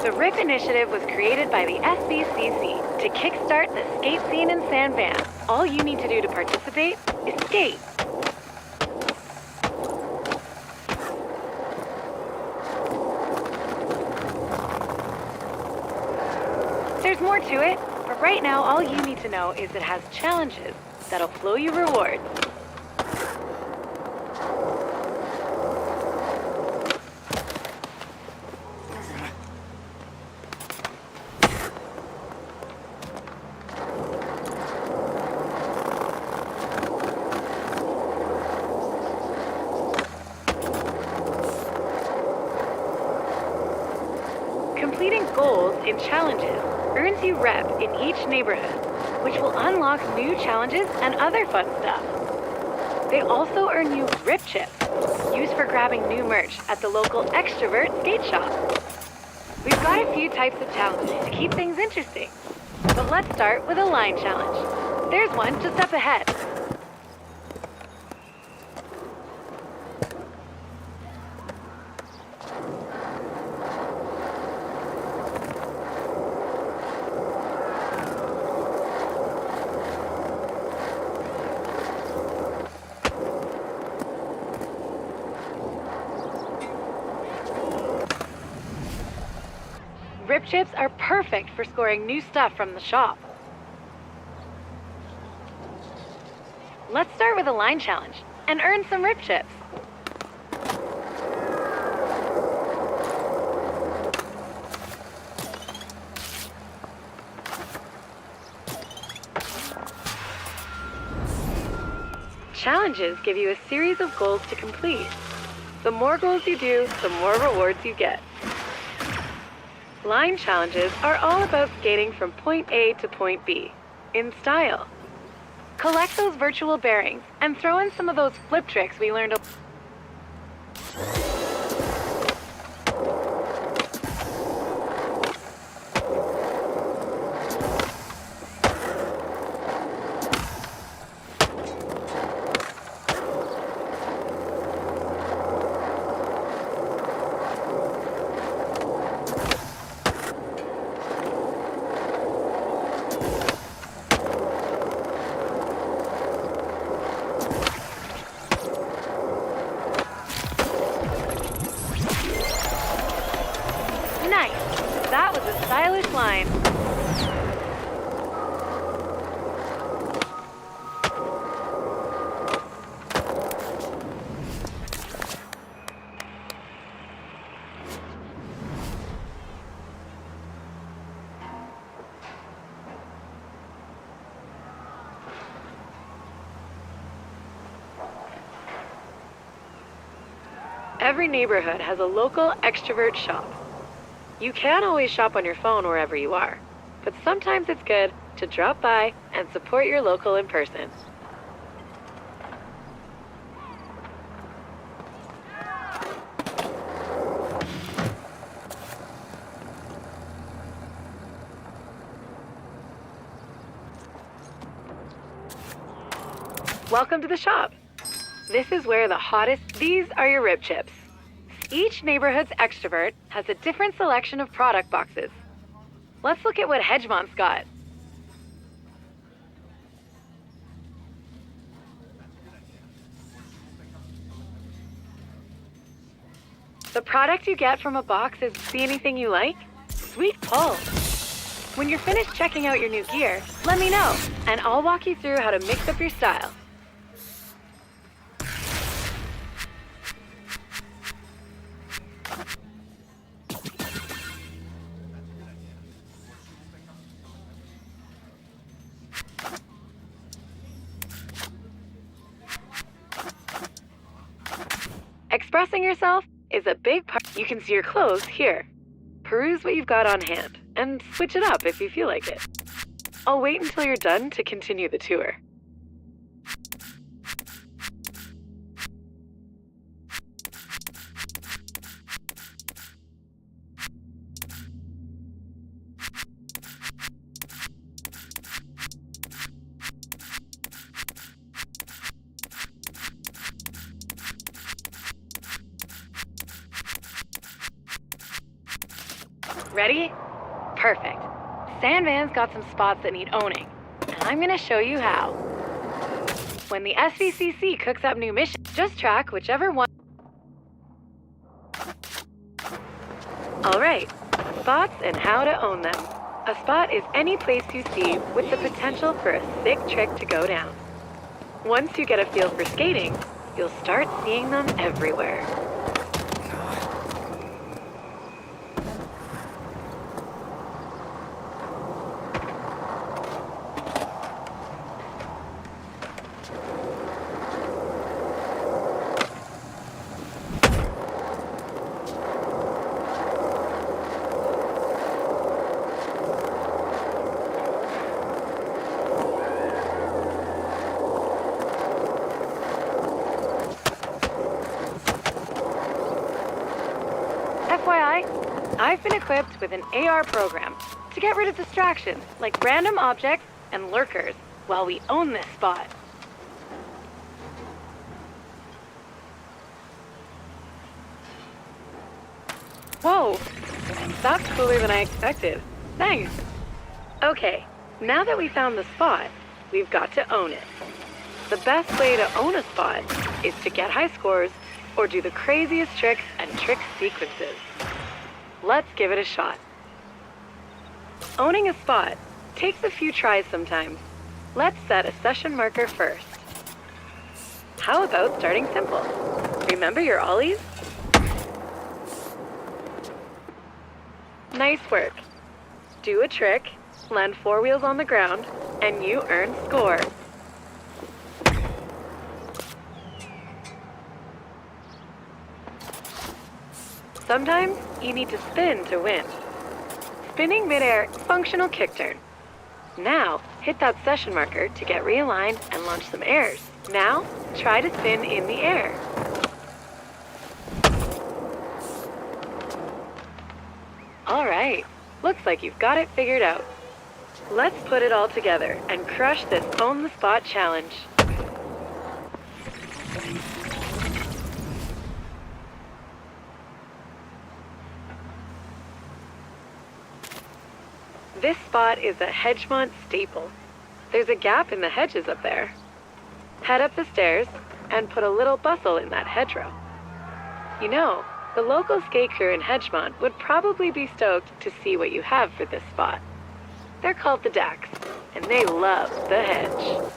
The RIP initiative was created by the SBCC to kickstart the skate scene in San Van. All you need to do to participate is skate. There's more to it, but right now all you need to know is it has challenges that'll flow you rewards. Completing goals in challenges earns you rep in each neighborhood, which will unlock new challenges and other fun stuff. They also earn you RIP chips, used for grabbing new merch at the local Extrovert skate shop. We've got a few types of challenges to keep things interesting, but let's start with a line challenge. There's one just up ahead. RIP chips are perfect for scoring new stuff from the shop. Let's start with a line challenge and earn some RIP chips. Challenges give you a series of goals to complete. The more goals you do, the more rewards you get. Line challenges are all about skating from point A to point B, in style. Collect those virtual bearings and throw in some of those flip tricks we learned. Nice! That was a stylish line. Every neighborhood has a local Extrovert shop. You can always shop on your phone wherever you are, but sometimes it's good to drop by and support your local in person. Welcome to the shop. This is where these are your RIP chips. Each neighborhood's Extrovert has a different selection of product boxes. Let's look at what Hedgemont's got. The product you get from a box is see anything you like? Sweet pull. When you're finished checking out your new gear, let me know, and I'll walk you through how to mix up your style. Expressing yourself is a big part. You can see your clothes here. Peruse what you've got on hand, and switch it up if you feel like it. I'll wait until you're done to continue the tour. Ready? Perfect. Sandman's got some spots that need owning, and I'm gonna show you how. When the SVCC cooks up new missions, just track whichever one. Alright, spots and how to own them. A spot is any place you see with the potential for a sick trick to go down. Once you get a feel for skating, you'll start seeing them everywhere. FYI, I've been equipped with an AR program to get rid of distractions like random objects and lurkers while we own this spot. Whoa, that's cooler than I expected. Nice. Okay, now that we found the spot, we've got to own it. The best way to own a spot is to get high scores or do the craziest tricks and trick sequences. Let's give it a shot. Owning a spot takes a few tries sometimes. Let's set a session marker first. How about starting simple? Remember your ollies? Nice work. Do a trick, land 4 wheels on the ground, and you earn score. Sometimes you need to spin to win. Spinning midair, functional kick turn. Now, hit that session marker to get realigned and launch some airs. Now, try to spin in the air. All right, looks like you've got it figured out. Let's put it all together and crush this Own the Spot challenge. This spot is a Hedgemont staple. There's a gap in the hedges up there. Head up the stairs and put a little bustle in that hedgerow. You know, the local skate crew in Hedgemont would probably be stoked to see what you have for this spot. They're called the Dacks, and they love the hedge.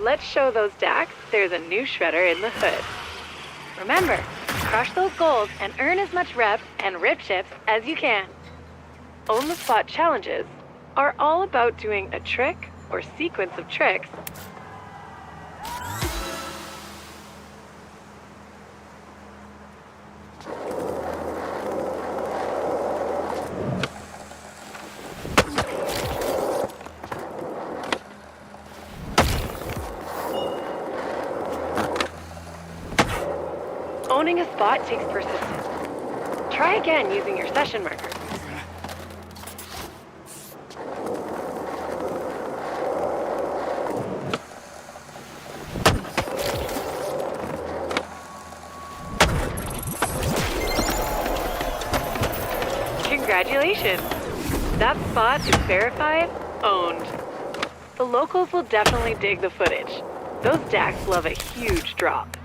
Let's show those Dacks there's a new shredder in the hood. Remember, crush those goals and earn as much rep and rip chips as you can. Own the Spot challenges are all about doing a trick or sequence of tricks Owning a spot takes persistence. Try again using your session marker. Congratulations! That spot is verified, owned. The locals will definitely dig the footage. Those Dacks love a huge drop.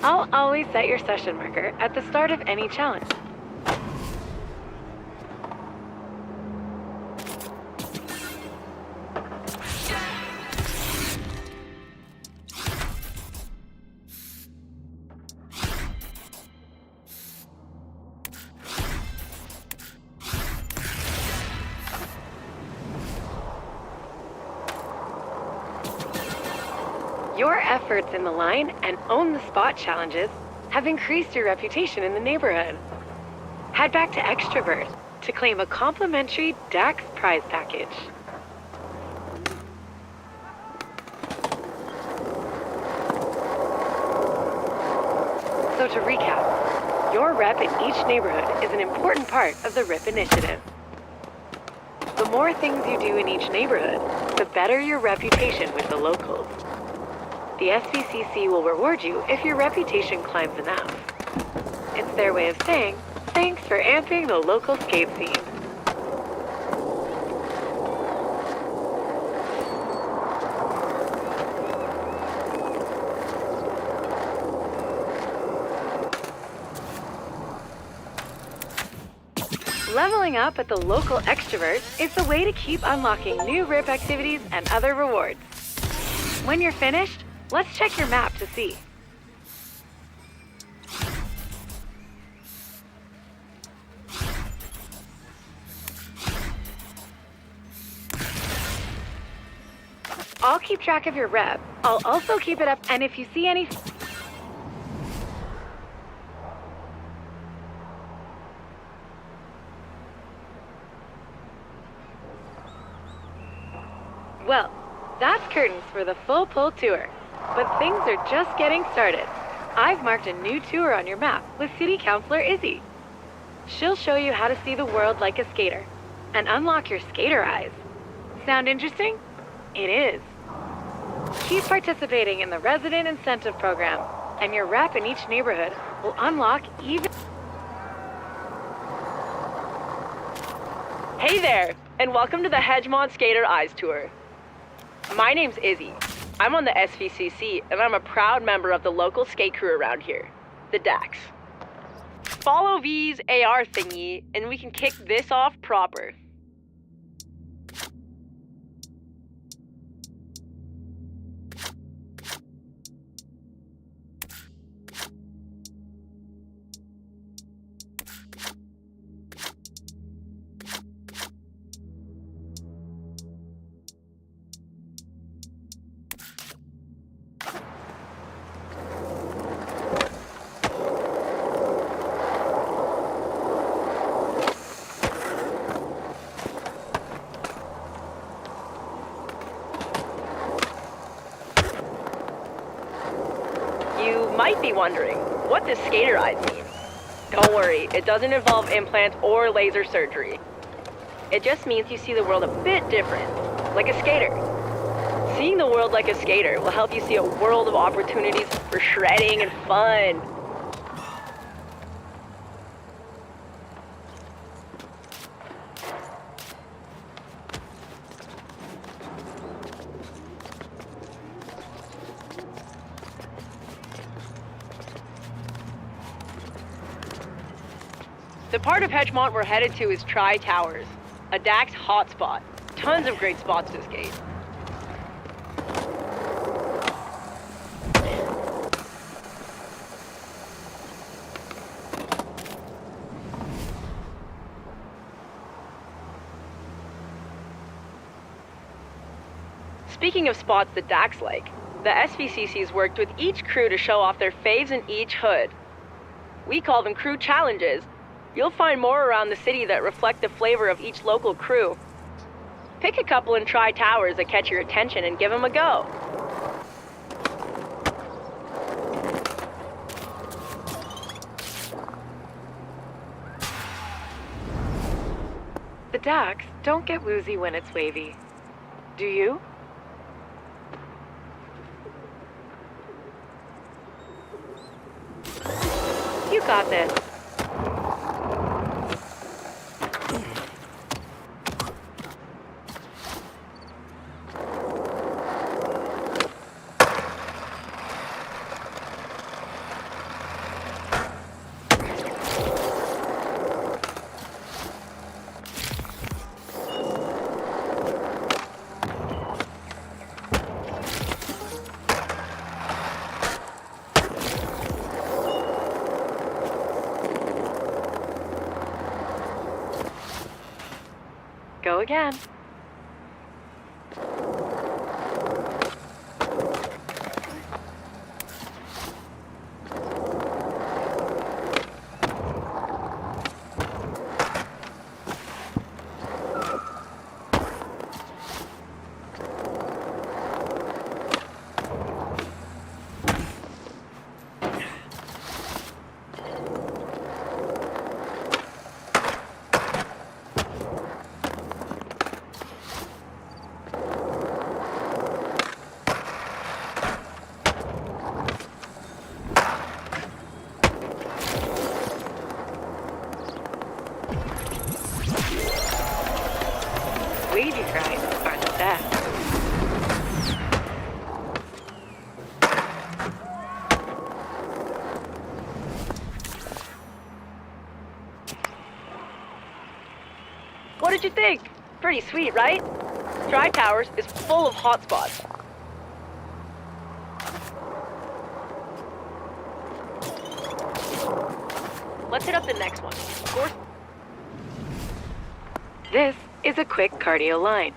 I'll always set your session marker at the start of any challenge. Your efforts in the line and Own the Spot challenges have increased your reputation in the neighborhood. Head back to Extrovert to claim a complimentary Dax prize package. So to recap, your rep in each neighborhood is an important part of the RIP initiative. The more things you do in each neighborhood, the better your reputation with the locals. The SVCC will reward you if your reputation climbs enough. It's their way of saying, thanks for amping the local skate scene. Leveling up at the local Extrovert is the way to keep unlocking new RIP activities and other rewards. When you're finished, let's check your map to see. I'll keep track of your rep. I'll also keep it up, and if you see any... Well, that's curtains for the full pull tour. But things are just getting started. I've marked a new tour on your map with City Councilor Izzy. She'll show you how to see the world like a skater and unlock your skater eyes. Sound interesting? It is. Keep participating in the Resident Incentive Program, and your rep in each neighborhood will unlock even... Hey there, and welcome to the Hedgemont Skater Eyes Tour. My name's Izzy. I'm on the SVCC, and I'm a proud member of the local skate crew around here, the Dax. Follow V's AR thingy, and we can kick this off proper. You might be wondering, what does skater eyes mean? Don't worry, it doesn't involve implants or laser surgery. It just means you see the world a bit different, like a skater. Seeing the world like a skater will help you see a world of opportunities for shredding and fun. The part of Hedgemont we're headed to is Tri Towers, a Dax hotspot. Tons of great spots to skate. Speaking of spots that Dax like, the SVCC's worked with each crew to show off their faves in each hood. We call them crew challenges. You'll find more around the city that reflect the flavor of each local crew. Pick a couple in Tri Towers that catch your attention and give them a go. The Dax don't get woozy when it's wavy. Do you? You got this. Go again. What did you think? Pretty sweet, right? Dry Towers is full of hotspots. Let's hit up the next one. This is a quick cardio line.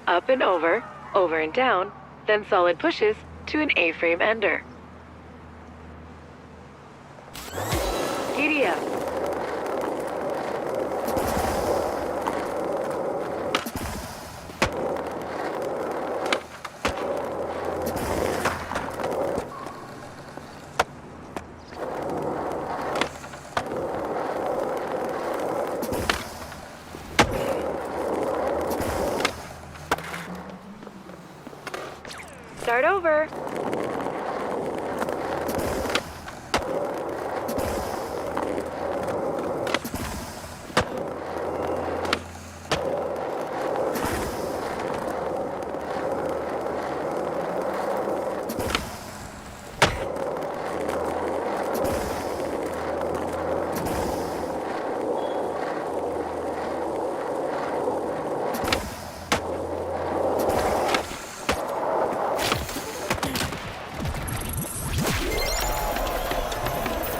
Up and over and down, then solid pushes to an A-frame ender. Giddy up. Start over.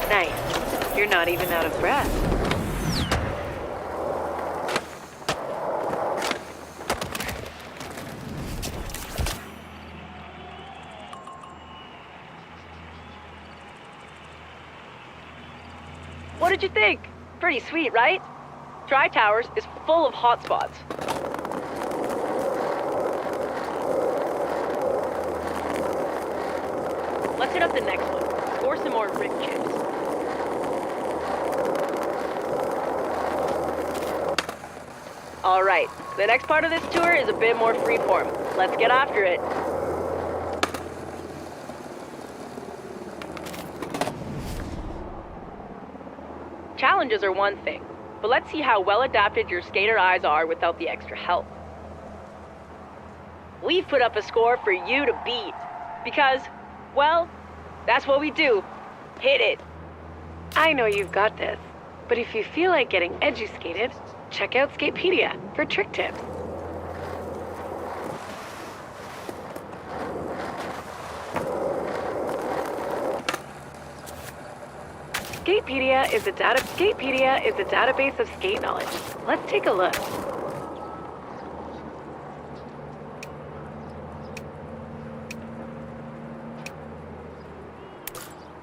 Nice. You're not even out of breath. What did you think? Pretty sweet, right? Dry Towers is full of hotspots. Let's hit up the next one. Score some more rip chips. Alright, the next part of this tour is a bit more freeform. Let's get after it. Challenges are one thing, but let's see how well adapted your skater eyes are without the extra help. We've put up a score for you to beat, because, well, that's what we do. Hit it. I know you've got this, but if you feel like getting edu-skated, check out Skatepedia for trick tips. Skatepedia is a database of skate knowledge. Let's take a look.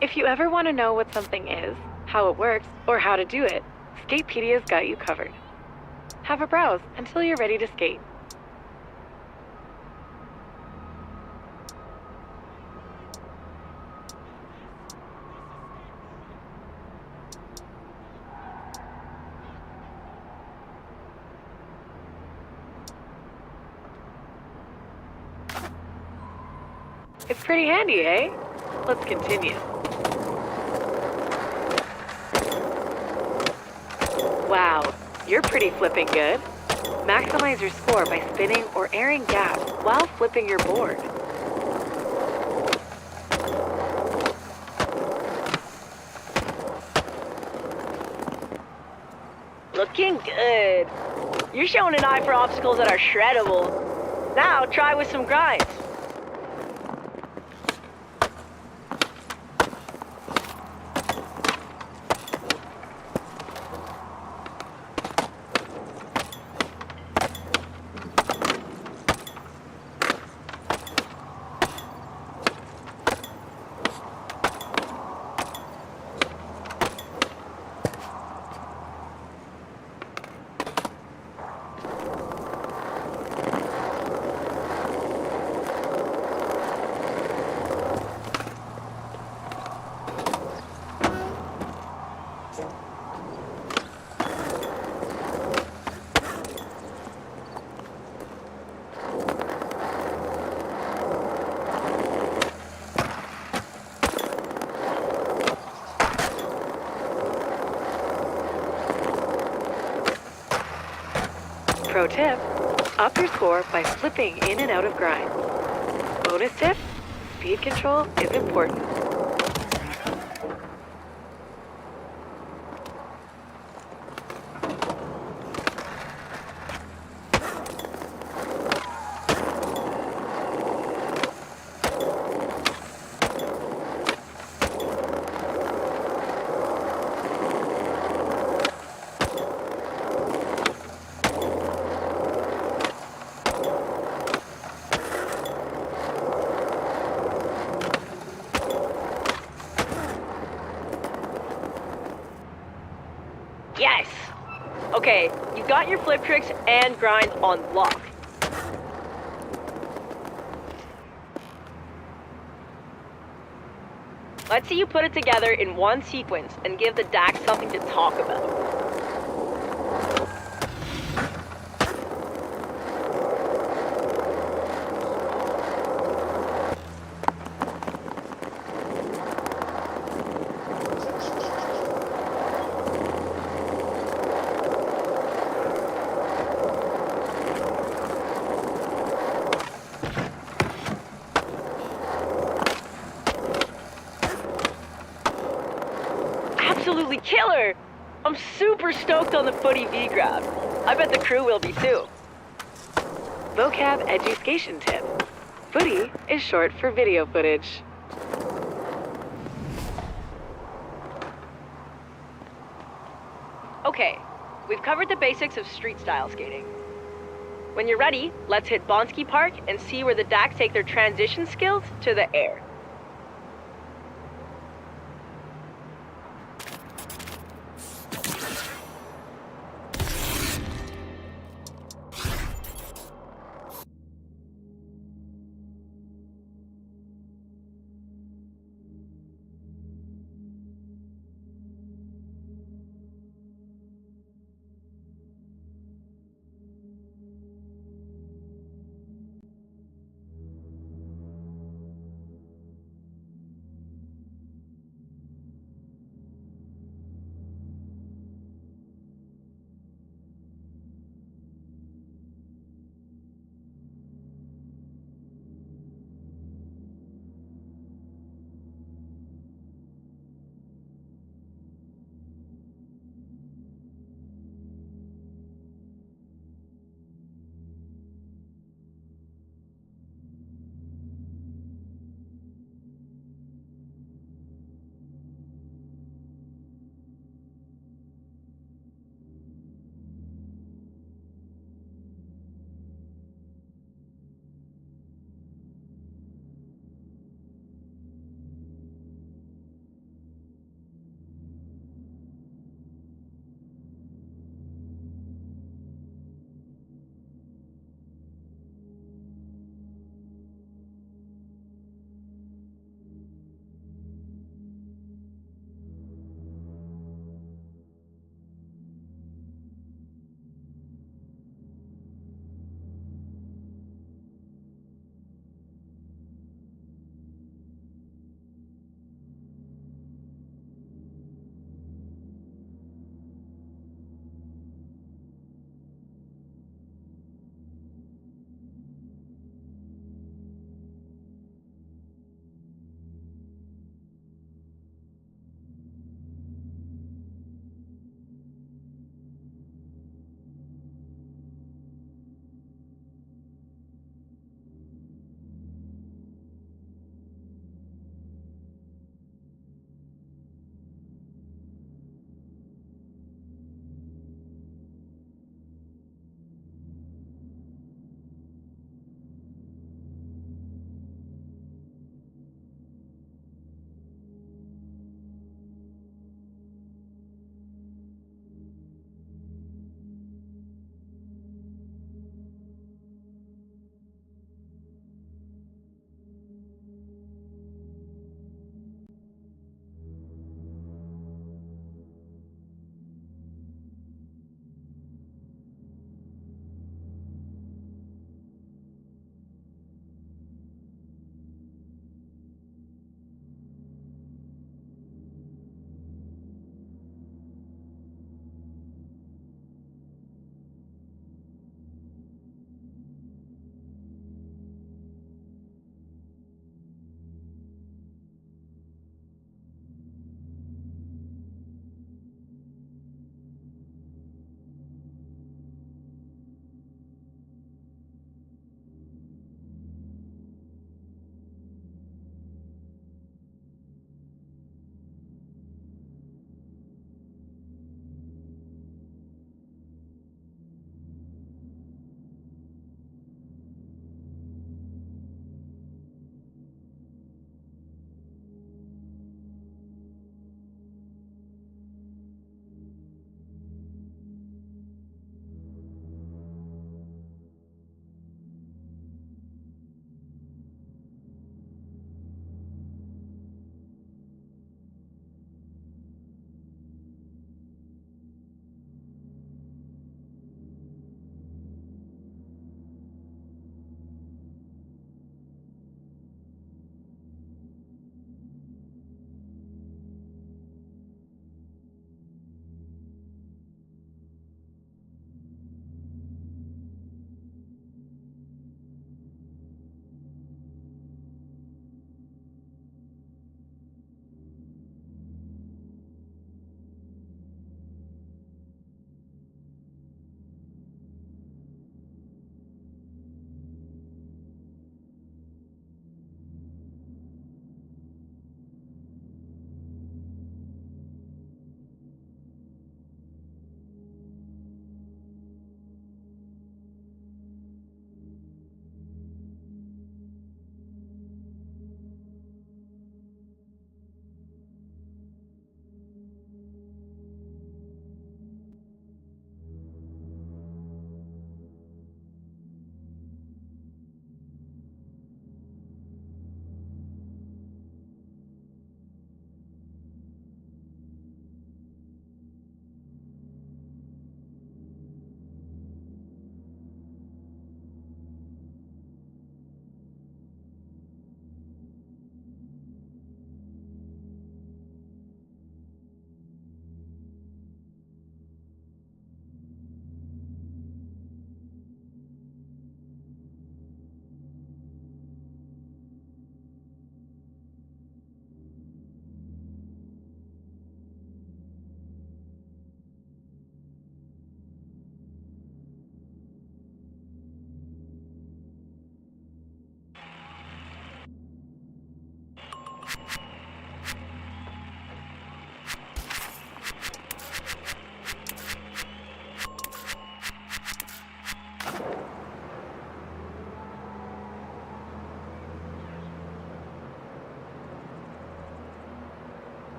If you ever want to know what something is, how it works, or how to do it, Skatepedia's got you covered. Have a browse until you're ready to skate. It's pretty handy, eh? Let's continue. Wow, you're pretty flipping good. Maximize your score by spinning or airing gaps while flipping your board. Looking good. You're showing an eye for obstacles that are shreddable. Now try with some grinds. Pro tip, up your score by flipping in and out of grinds. Bonus tip, speed control is important. Yes! Okay, you got your flip tricks and grinds on lock. Let's see you put it together in one sequence and give the DAC something to talk about. Absolutely killer! I'm super stoked on the footy V-grab. I bet the crew will be too. Vocab education tip. Footy is short for video footage. Okay, we've covered the basics of street-style skating. When you're ready, let's hit Bonsky Park and see where the DAC take their transition skills to the air.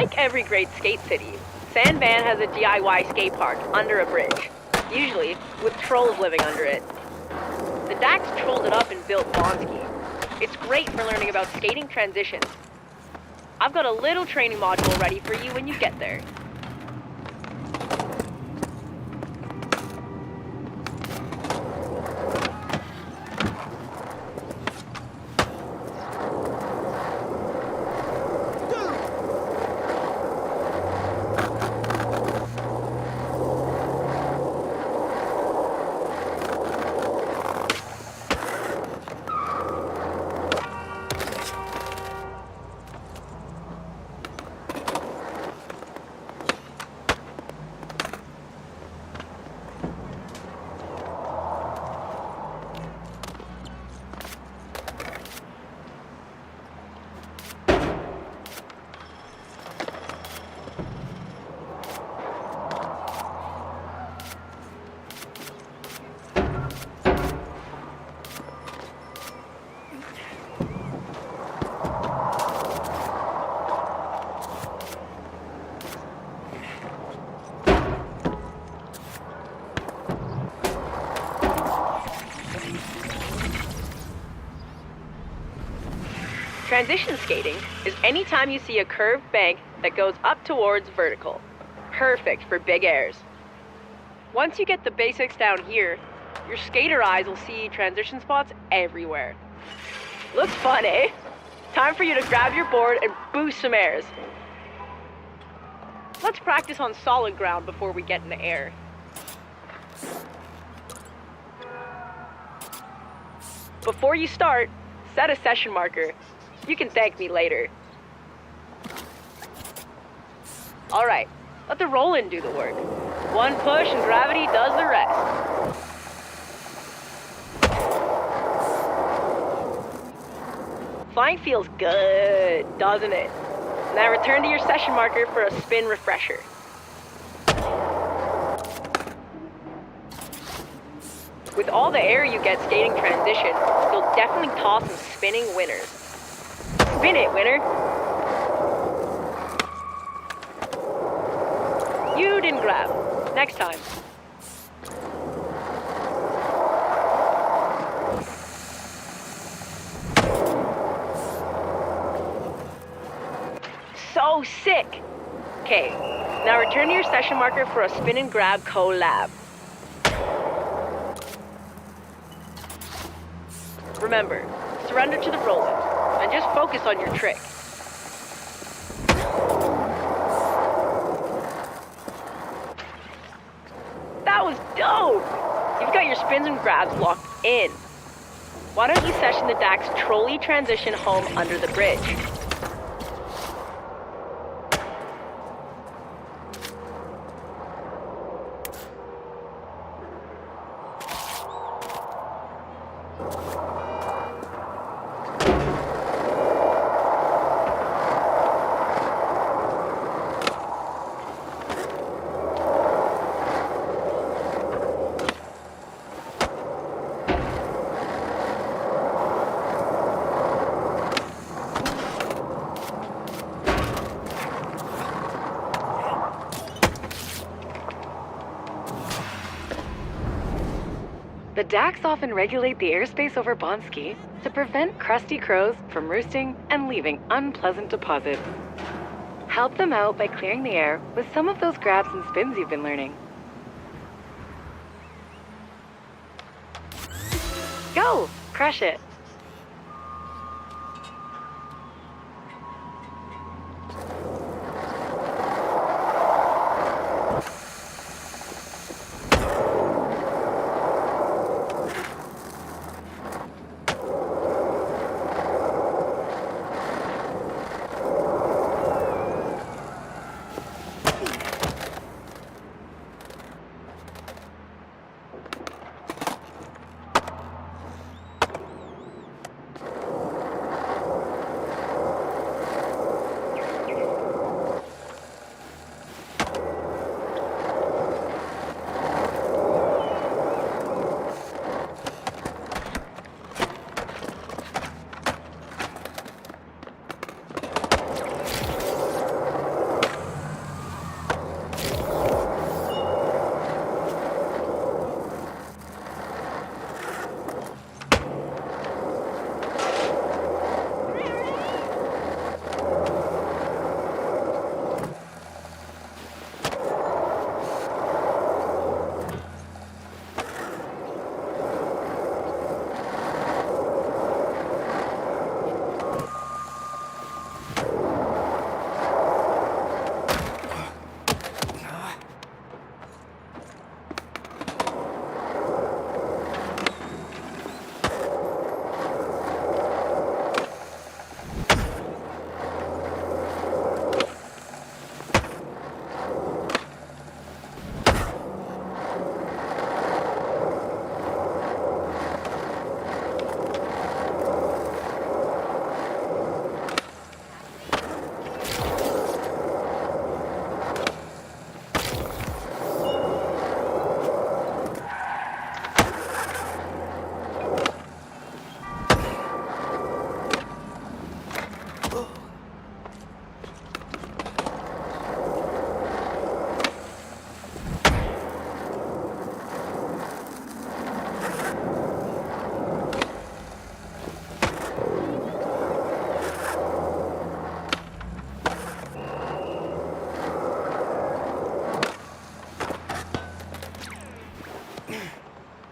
Like every great skate city, San Van has a DIY skate park under a bridge, usually with trolls living under it. The Dax trolled it up and built Bonski. It's great for learning about skating transitions. I've got a little training module ready for you when you get there. Transition skating is any time you see a curved bank that goes up towards vertical. Perfect for big airs. Once you get the basics down here, your skater eyes will see transition spots everywhere. Looks fun, eh? Time for you to grab your board and boost some airs. Let's practice on solid ground before we get in the air. Before you start, set a session marker. You can thank me later. All right, let the roll-in do the work. One push and gravity does the rest. Flying feels good, doesn't it? Now return to your session marker for a spin refresher. With all the air you get skating transition, you'll definitely toss some spinning winners. Spin it, winner! You didn't grab. Next time. So sick! Okay, now return to your session marker for a spin and grab collab. Remember, surrender to the roll-in, and just focus on your trick. That was dope! You've got your spins and grabs locked in. Why don't you session the Dax trolley transition home under the bridge? The Dax often regulate the airspace over Bonski to prevent crusty crows from roosting and leaving unpleasant deposits. Help them out by clearing the air with some of those grabs and spins you've been learning. Go! Crush it!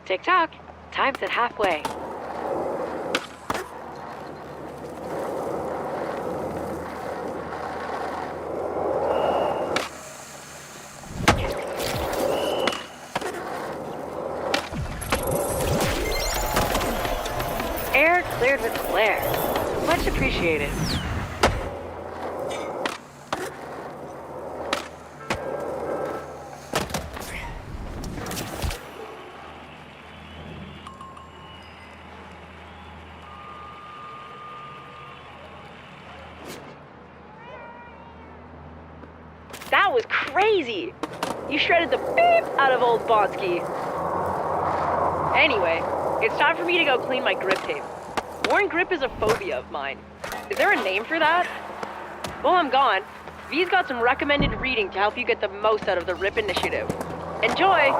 Tick-tock. Time's at halfway. Air cleared with flair. Much appreciated. That was crazy! You shredded the beep out of old Bonsky. Anyway, it's time for me to go clean my grip tape. Worn grip is a phobia of mine. Is there a name for that? While I'm gone, V's got some recommended reading to help you get the most out of the RIP initiative. Enjoy!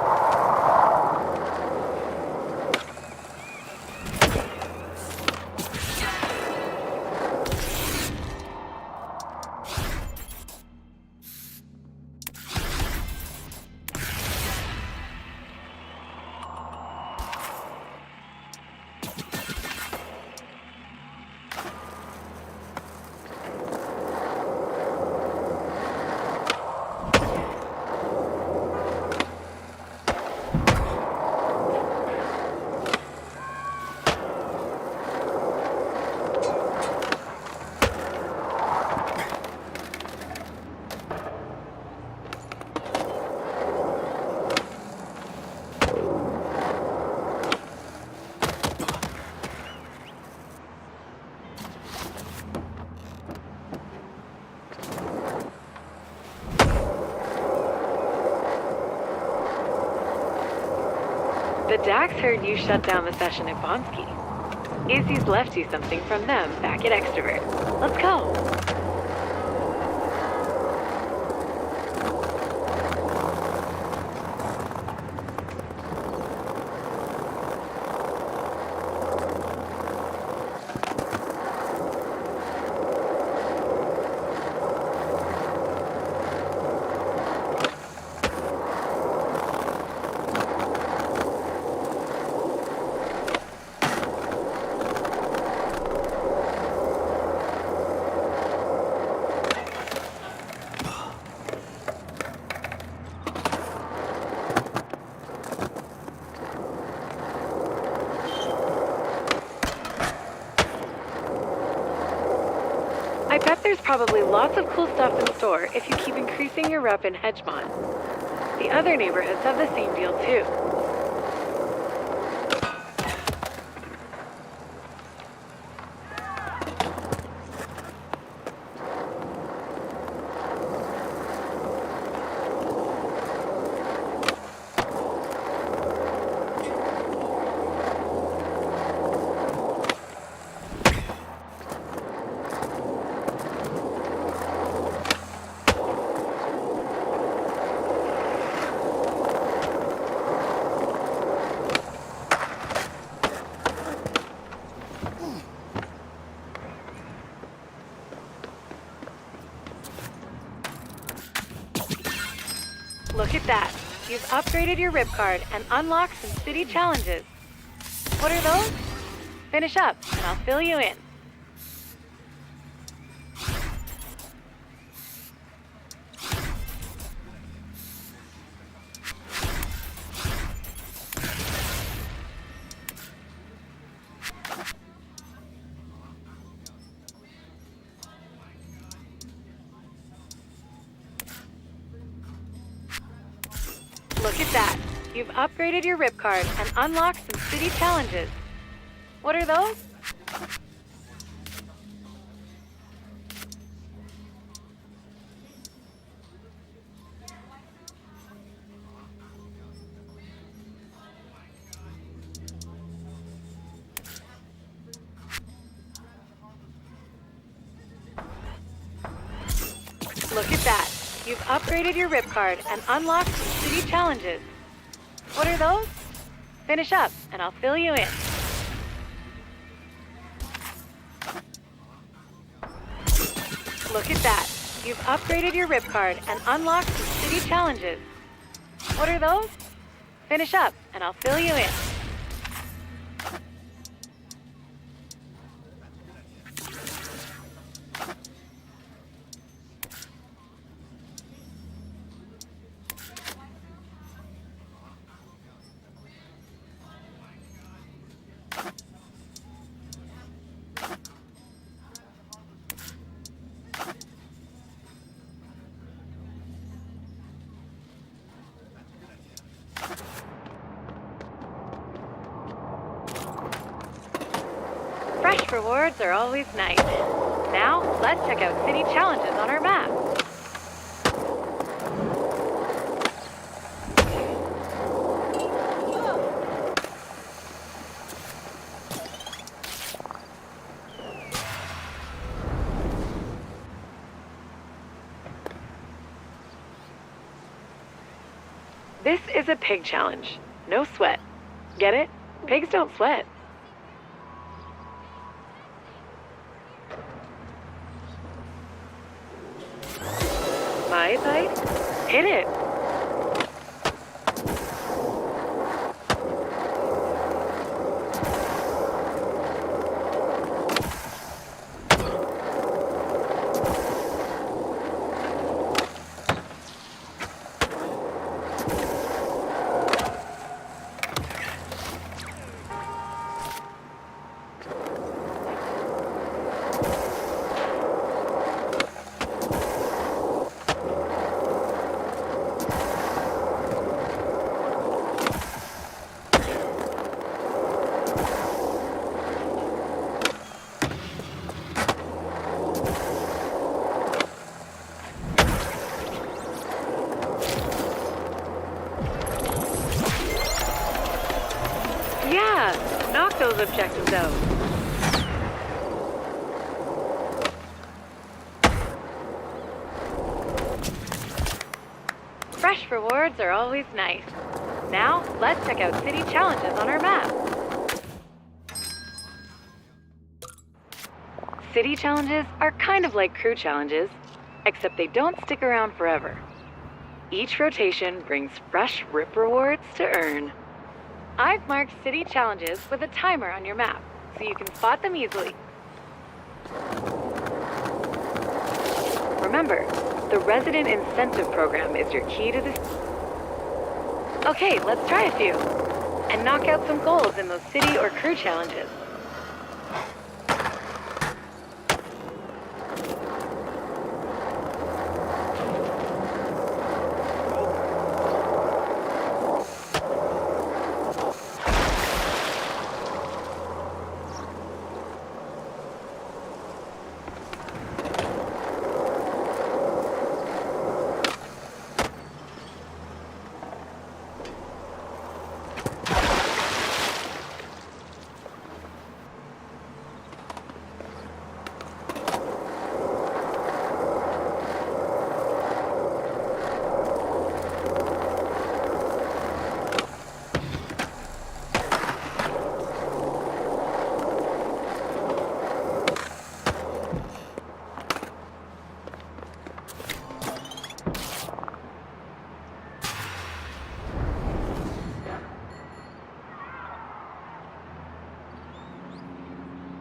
The Dax heard you shut down the session at Bonsky. AC's left you something from them back at Extrovert. Let's go. I bet there's probably lots of cool stuff in store if you keep increasing your rep in Hedgemont. The other neighborhoods have the same deal too. Look at that. You've upgraded your RIP card and unlocked some city challenges. What are those? Finish up, and I'll fill you in. Look at that. You've upgraded your RIP card and unlocked some city challenges. What are those? Look at that. You've upgraded your RIP card and unlocked some city challenges. What are those? Finish up, and I'll fill you in. Look at that. You've upgraded your RIP card and unlocked some city challenges. What are those? Finish up, and I'll fill you in. Fresh rewards are always nice. Now, let's check out city challenges on our map. This is a pig challenge. No sweat. Get it? Pigs don't sweat. My bite? Hit it. Yeah, knock those objectives out. Fresh rewards are always nice. Now, let's check out city challenges on our map. City challenges are kind of like crew challenges, except they don't stick around forever. Each rotation brings fresh RIP rewards to earn. I've marked city challenges with a timer on your map, so you can spot them easily. Remember, the Resident Incentive Program is your key to this. Okay, let's try a few. And knock out some goals in those city or crew challenges.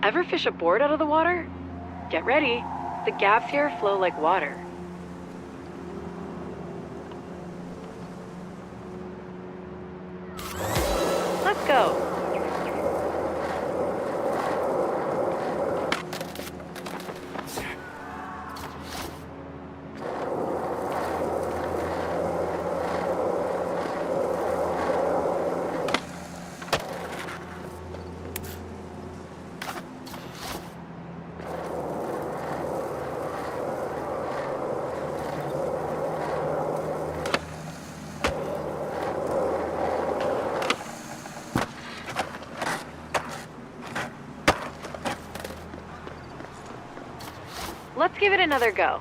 Ever fish a board out of the water? Get ready. The gaps here flow like water. Let's go. Let's give it another go.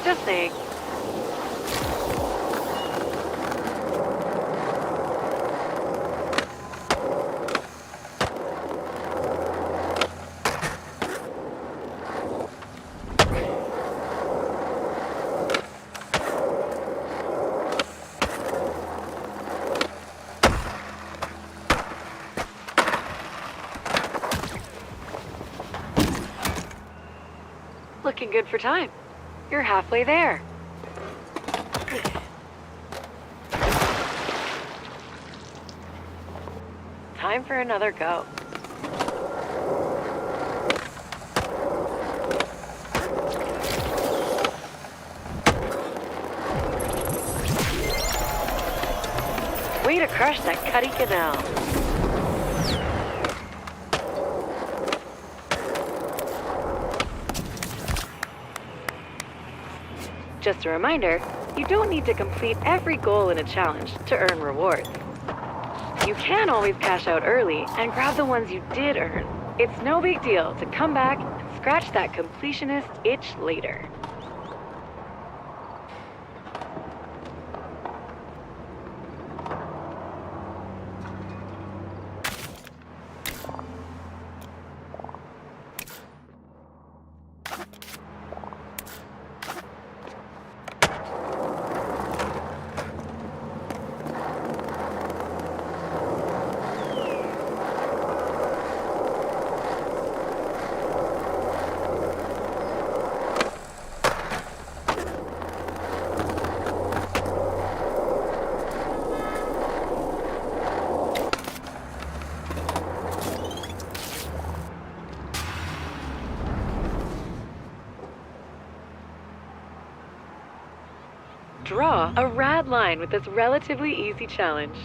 Just saying. Looking good for time. You're halfway there. Time for another go. Way to crush that Cuddy Canal. Just a reminder, you don't need to complete every goal in a challenge to earn rewards. You can always cash out early and grab the ones you did earn. It's no big deal to come back and scratch that completionist itch later. Draw a rad line with this relatively easy challenge.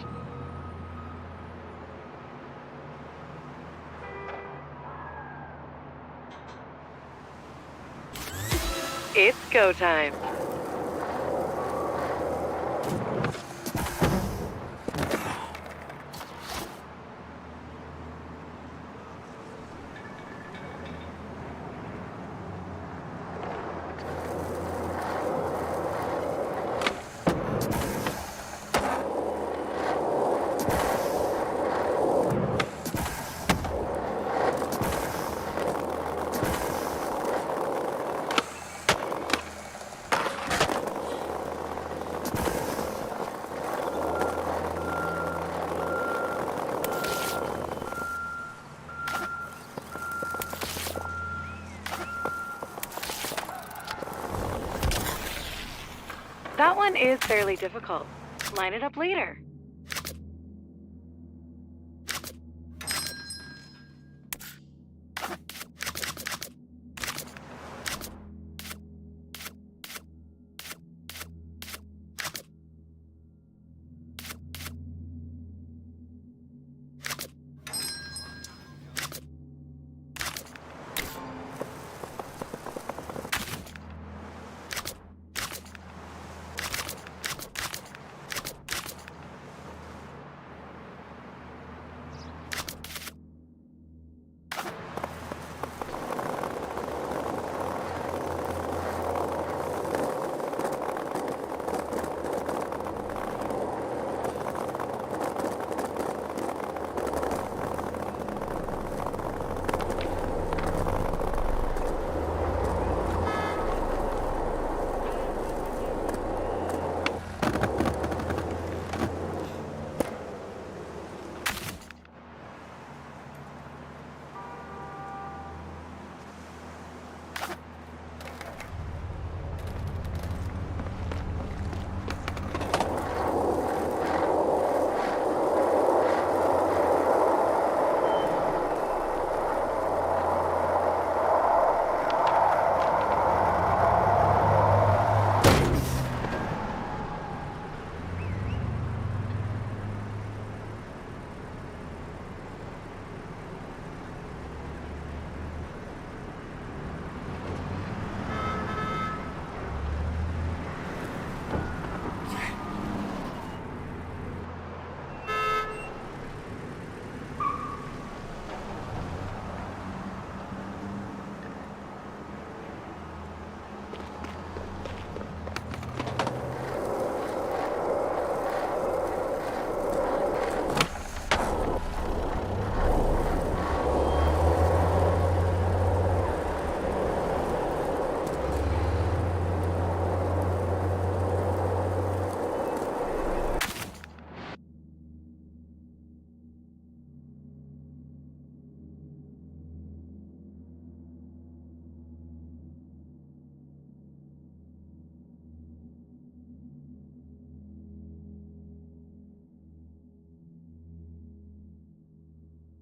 It's go time. That one is fairly difficult. Line it up later.